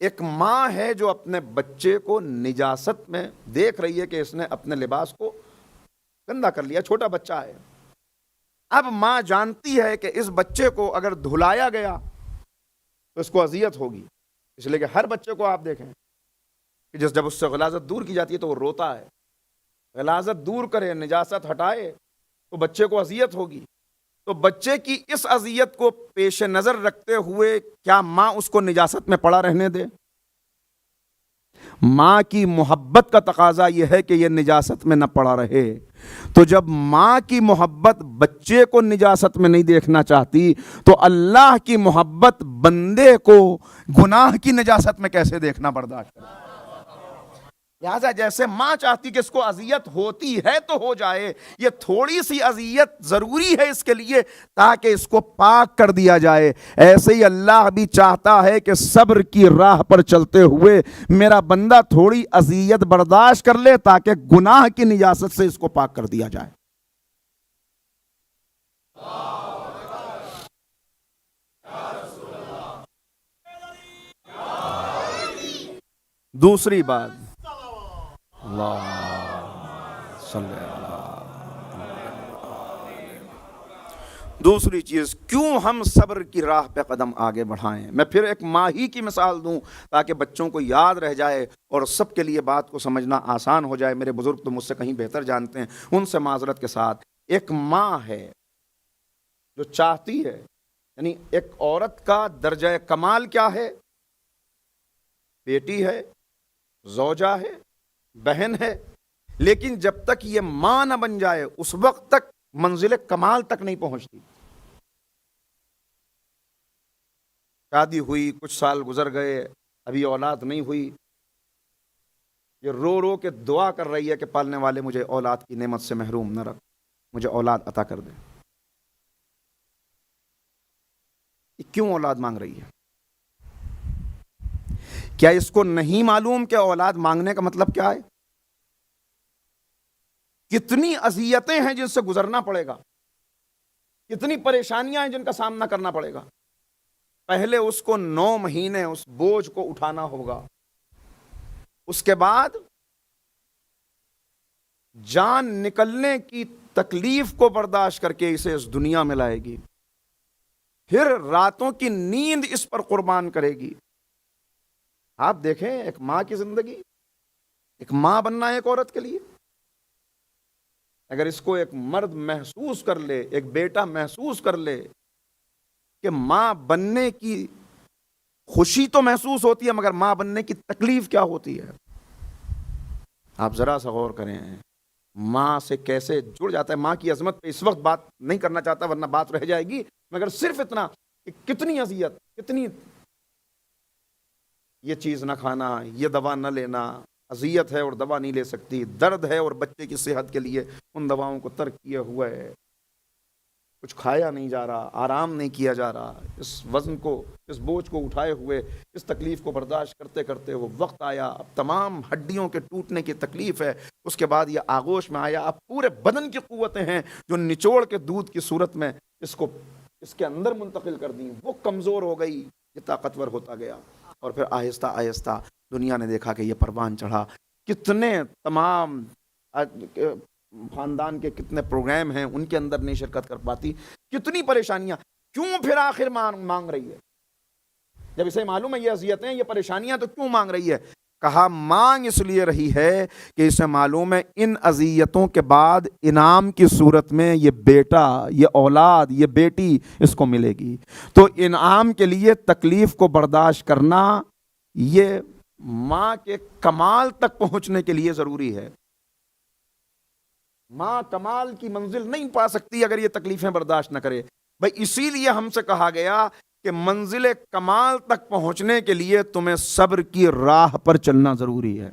ایک ماں ہے جو اپنے بچے کو نجاست میں دیکھ رہی ہے کہ اس نے اپنے لباس کو گندا کر لیا، چھوٹا بچہ ہے. اب ماں جانتی ہے کہ اس بچے کو اگر دھلایا گیا تو اس کو اذیت ہوگی، اس لیے کہ ہر بچے کو آپ دیکھیں کہ جب اس سے غلاظت دور کی جاتی ہے تو وہ روتا ہے. غلاظت دور کرے، نجاست ہٹائے تو بچے کو اذیت ہوگی. تو بچے کی اس اذیت کو پیش نظر رکھتے ہوئے کیا ماں اس کو نجاست میں پڑا رہنے دے؟ ماں کی محبت کا تقاضا یہ ہے کہ یہ نجاست میں نہ پڑا رہے. تو جب ماں کی محبت بچے کو نجاست میں نہیں دیکھنا چاہتی تو اللہ کی محبت بندے کو گناہ کی نجاست میں کیسے دیکھنا برداشت کرے؟ لہٰذا جیسے ماں چاہتی کہ اس کو اذیت ہوتی ہے تو ہو جائے، یہ تھوڑی سی اذیت ضروری ہے اس کے لیے تاکہ اس کو پاک کر دیا جائے، ایسے ہی اللہ بھی چاہتا ہے کہ صبر کی راہ پر چلتے ہوئے میرا بندہ تھوڑی اذیت برداشت کر لے تاکہ گناہ کی نجاست سے اس کو پاک کر دیا جائے. دوسری بات، دوسری چیز، کیوں ہم صبر کی راہ پہ قدم آگے بڑھائیں؟ میں پھر ایک ماہی کی مثال دوں تاکہ بچوں کو یاد رہ جائے اور سب کے لیے بات کو سمجھنا آسان ہو جائے. میرے بزرگ تو مجھ سے کہیں بہتر جانتے ہیں، ان سے معذرت کے ساتھ. ایک ماں ہے جو چاہتی ہے، یعنی ایک عورت کا درجہ کمال کیا ہے؟ بیٹی ہے، زوجہ ہے، بہن ہے، لیکن جب تک یہ ماں نہ بن جائے اس وقت تک منزل کمال تک نہیں پہنچتی. شادی ہوئی، کچھ سال گزر گئے، ابھی اولاد نہیں ہوئی، یہ رو رو کے دعا کر رہی ہے کہ پالنے والے مجھے اولاد کی نعمت سے محروم نہ رکھ، مجھے اولاد عطا کر دے. یہ کیوں اولاد مانگ رہی ہے؟ کیا اس کو نہیں معلوم کہ اولاد مانگنے کا مطلب کیا ہے؟ کتنی اذیتیں ہیں جن سے گزرنا پڑے گا، کتنی پریشانیاں ہیں جن کا سامنا کرنا پڑے گا. پہلے اس کو 9 مہینے اس بوجھ کو اٹھانا ہوگا، اس کے بعد جان نکلنے کی تکلیف کو برداشت کر کے اسے اس دنیا میں لائے گی، پھر راتوں کی نیند اس پر قربان کرے گی. آپ دیکھیں ایک ماں کی زندگی، ایک ماں بننا ہے ایک عورت کے لیے. اگر اس کو ایک مرد محسوس کر لے، ایک بیٹا محسوس کر لے کہ ماں بننے کی خوشی تو محسوس ہوتی ہے مگر ماں بننے کی تکلیف کیا ہوتی ہے، آپ ذرا سا غور کریں. ماں سے کیسے جڑ جاتا ہے. ماں کی عظمت پہ اس وقت بات نہیں کرنا چاہتا ورنہ بات رہ جائے گی، مگر صرف اتنا کہ کتنی اذیت، کتنی یہ چیز نہ کھانا، یہ دوا نہ لینا، اذیت ہے اور دوا نہیں لے سکتی، درد ہے اور بچے کی صحت کے لیے ان دواؤں کو ترک کیے ہوئے ہے، کچھ کھایا نہیں جا رہا، آرام نہیں کیا جا رہا. اس وزن کو، اس بوجھ کو اٹھائے ہوئے، اس تکلیف کو برداشت کرتے کرتے وہ وقت آیا، اب تمام ہڈیوں کے ٹوٹنے کی تکلیف ہے. اس کے بعد یہ آغوش میں آیا، اب پورے بدن کی قوتیں ہیں جو نچوڑ کے دودھ کی صورت میں اس کے اندر منتقل کر دیں. وہ کمزور ہو گئی، یہ طاقتور ہوتا گیا، اور پھر آہستہ آہستہ دنیا نے دیکھا کہ یہ پروان چڑھا. کتنے تمام خاندان کے کتنے پروگرام ہیں ان کے اندر نہیں شرکت کر پاتی، کتنی پریشانیاں. کیوں پھر آخر مانگ رہی ہے؟ جب اسے معلوم ہے یہ اذیتیں، یہ پریشانیاں، تو کیوں مانگ رہی ہے؟ کہا مانگ اس لیے رہی ہے کہ اسے معلوم ہے ان اذیتوں کے بعد انعام کی صورت میں یہ بیٹا، یہ اولاد، یہ بیٹی اس کو ملے گی. تو انعام کے لیے تکلیف کو برداشت کرنا یہ ماں کے کمال تک پہنچنے کے لیے ضروری ہے. ماں کمال کی منزل نہیں پا سکتی اگر یہ تکلیفیں برداشت نہ کرے. بھائی اسی لیے ہم سے کہا گیا کہ منزل کمال تک پہنچنے کے لیے تمہیں صبر کی راہ پر چلنا ضروری ہے.